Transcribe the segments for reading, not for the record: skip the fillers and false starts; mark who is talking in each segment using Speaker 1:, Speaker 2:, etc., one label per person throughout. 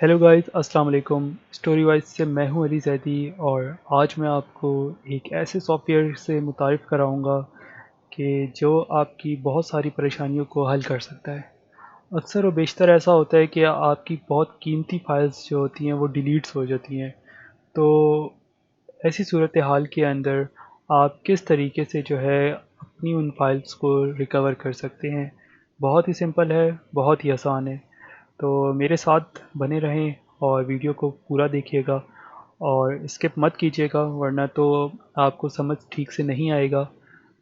Speaker 1: Hello guys, अस्सलाम वालेकुम। Story wise से मैं हूं अली जैदी और आज मैं आपको एक ऐसे सॉफ्टवेयर से मुतारिफ़ कराऊंगा कि जो आपकी बहुत सारी परेशानियों को हल कर सकता है। अक्सर व बेशतर ऐसा होता है कि आपकी बहुत कीमती फाइल्स जो होती हैं वो डिलीट्स हो जाती हैं। तो ऐसी सूरत हाल के अंदर आप किस तरीके से जो है अपनी उन फाइल्स को रिकवर कर सकते हैं। बहुत ही सिंपल है, बहुत ही आसान है। तो मेरे साथ बने रहें और वीडियो को पूरा देखिएगा और स्किप मत कीजिएगा, वरना तो आपको समझ ठीक से नहीं आएगा।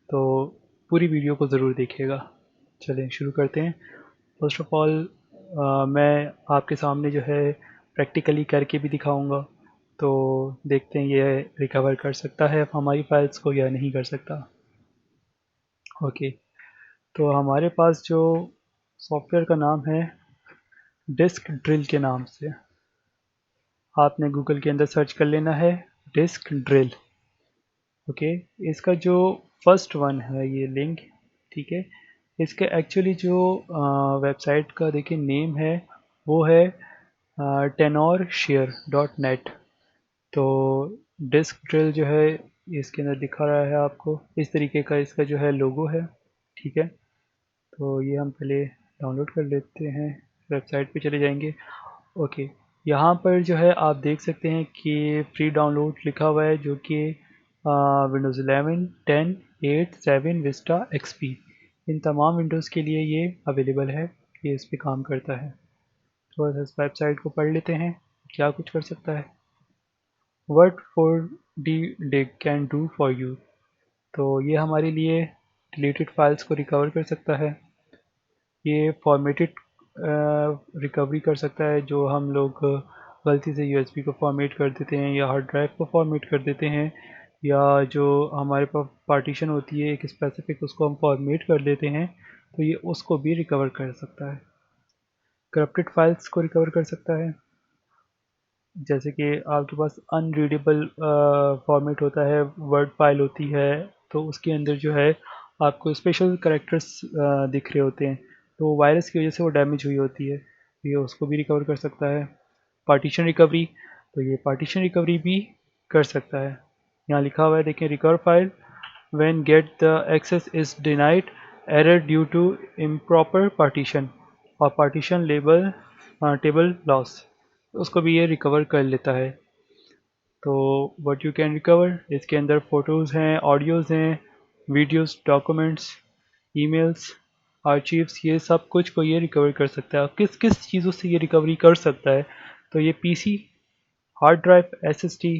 Speaker 1: तो पूरी वीडियो को ज़रूर देखिएगा। चलें शुरू करते हैं। फर्स्ट ऑफ ऑल मैं आपके सामने जो है प्रैक्टिकली करके भी दिखाऊंगा। तो देखते हैं ये रिकवर कर सकता है हमारी फाइल्स को या नहीं कर सकता। ओके, तो हमारे पास जो सॉफ्टवेयर का नाम है डिस्क ड्रिल के नाम से, आपने गूगल के अंदर सर्च कर लेना है डिस्क ड्रिल। ओके, इसका जो फर्स्ट वन है ये लिंक, ठीक है। इसके एक्चुअली जो वेबसाइट का देखिए नेम है वो है tenorshare.net। तो डिस्क ड्रिल जो है इसके अंदर दिखा रहा है आपको इस तरीके का, इसका जो है लोगो है, ठीक है। तो ये हम पहले डाउनलोड कर लेते हैं, वेबसाइट पे चले जाएंगे। ओके, यहाँ पर जो है आप देख सकते हैं कि फ्री डाउनलोड लिखा हुआ है, जो कि विंडोज़ 11, 10, 8, 7, विस्टा, एक्सपी, इन तमाम विंडोज़ के लिए ये अवेलेबल है। ये इस पे काम करता है। थोड़ा सा इस वेबसाइट को पढ़ लेते हैं क्या कुछ कर सकता है। What four D dig can do for you. तो ये हमारे लिए डिलीटेड फाइल्स को रिकवर कर सकता है। ये फॉर्मेटेड रिकवरी कर सकता है, जो हम लोग गलती से यूएसबी को फॉर्मेट कर देते हैं या हार्ड ड्राइव को फॉर्मेट कर देते हैं, या जो हमारे पास पार्टीशन होती है एक स्पेसिफिक, उसको हम फॉर्मेट कर देते हैं, तो ये उसको भी रिकवर कर सकता है। करप्टेड फाइल्स को रिकवर कर सकता है, जैसे कि आपके पास अनरीडेबल फॉर्मेट होता है, वर्ड फाइल होती है, तो उसके अंदर जो है आपको स्पेशल करेक्टर्स दिख रहे होते हैं, तो वायरस की वजह से वो डैमेज हुई होती है, ये उसको भी रिकवर कर सकता है। पार्टीशन रिकवरी, तो ये पार्टीशन रिकवरी भी कर सकता है। यहाँ लिखा हुआ है देखें, recover file when get the access is denied, error due to improper partition और पार्टीशन लेबल टेबल लॉस, उसको भी ये रिकवर कर लेता है। तो व्हाट यू कैन रिकवर, इसके अंदर फ़ोटोज़ हैं, ऑडियोज़ हैं, वीडियोज़, डॉक्यूमेंट्स, ईमेल्स, आर्चीव्स, ये सब कुछ को ये रिकवर कर सकता है। अब किस किस चीज़ों से ये रिकवरी कर सकता है, तो ये PC, hard drive, SSD,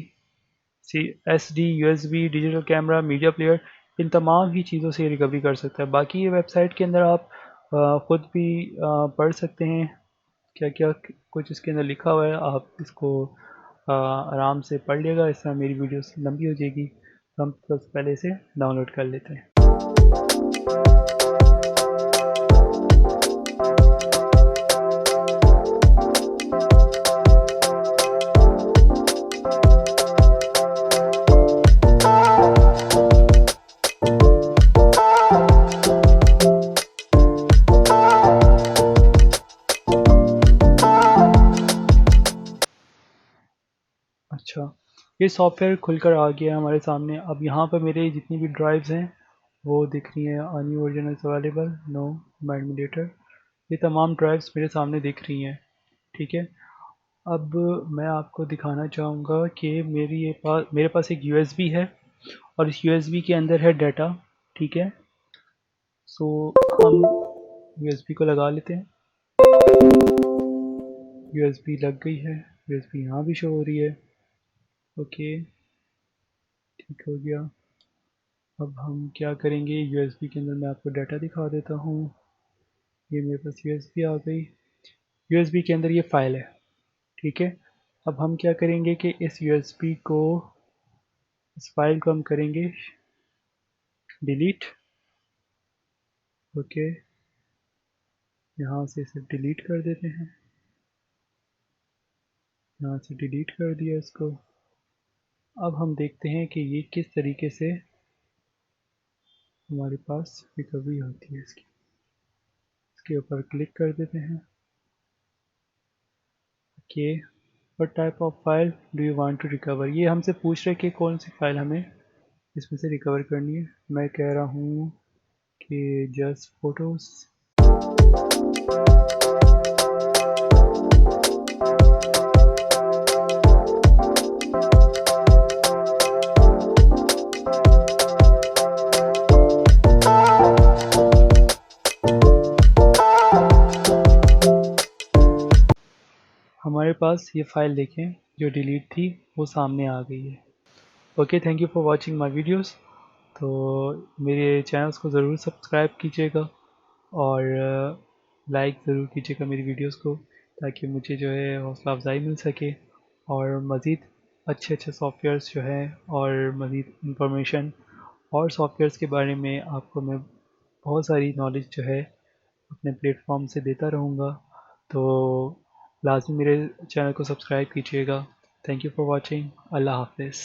Speaker 1: SD, USB, digital camera, media player, इन तमाम ही चीज़ों से ये रिकवरी कर सकता है। बाकी ये वेबसाइट के अंदर आप ख़ुद भी पढ़ सकते हैं क्या क्या कुछ इसके अंदर लिखा हुआ है। आप इसको आराम से पढ़ लिएगा, इस तरह मेरी वीडियो लंबी हो जाएगी। हम सबसे पहले इसे डाउनलोड कर लेते हैं। अच्छा, ये सॉफ्टवेयर खुलकर आ गया है हमारे सामने। अब यहाँ पर मेरे जितनी भी ड्राइव्स हैं वो दिख रही हैं, new version is available, no administrator, ये तमाम ड्राइव्स मेरे सामने दिख रही हैं, ठीक है। अब मैं आपको दिखाना चाहूँगा कि मेरे पास एक यूएसबी है और इस यूएसबी के अंदर है डाटा, ठीक है। सो हम यूएसबी को लगा लेते हैं। यूएसबी लग गई है, यूएसबी यहाँ भी शो हो रही है। ओके, ठीक हो गया। अब हम क्या करेंगे, यूएसबी के अंदर मैं आपको डाटा दिखा देता हूँ। ये मेरे पास यूएसबी आ गई, यूएसबी के अंदर ये फाइल है, ठीक है। अब हम क्या करेंगे कि इस फाइल को हम करेंगे डिलीट। ओके, यहाँ से इसे डिलीट कर देते हैं, यहाँ से डिलीट कर दिया इसको। अब हम देखते हैं कि ये किस तरीके से हमारे पास रिकवरी होती है इसके ऊपर क्लिक कर देते हैं। कि what type of file do you want to recover. ये हमसे पूछ रहे कि कौन सी फाइल हमें इसमें से रिकवर करनी है। मैं कह रहा हूँ कि जस्ट फोटोज़। हमारे पास ये फ़ाइल देखें जो डिलीट थी वो सामने आ गई है। Okay, thank you for watching my videos. तो मेरे चैनल्स को ज़रूर सब्सक्राइब कीजिएगा और लाइक ज़रूर कीजिएगा मेरी वीडियोस को, ताकि मुझे जो है हौसला अफजाई मिल सके और मज़ीद अच्छे अच्छे सॉफ्टवेयर्स जो हैं और मज़ीद इंफॉर्मेशन और सॉफ्टवेयर्स के बारे में आपको मैं बहुत सारी नॉलेज जो है अपने प्लेटफॉर्म से देता रहूँगा। तो लाजमी मेरे चैनल को सब्सक्राइब कीजिएगा। Thank you for watching. अल्लाह हाफिज़।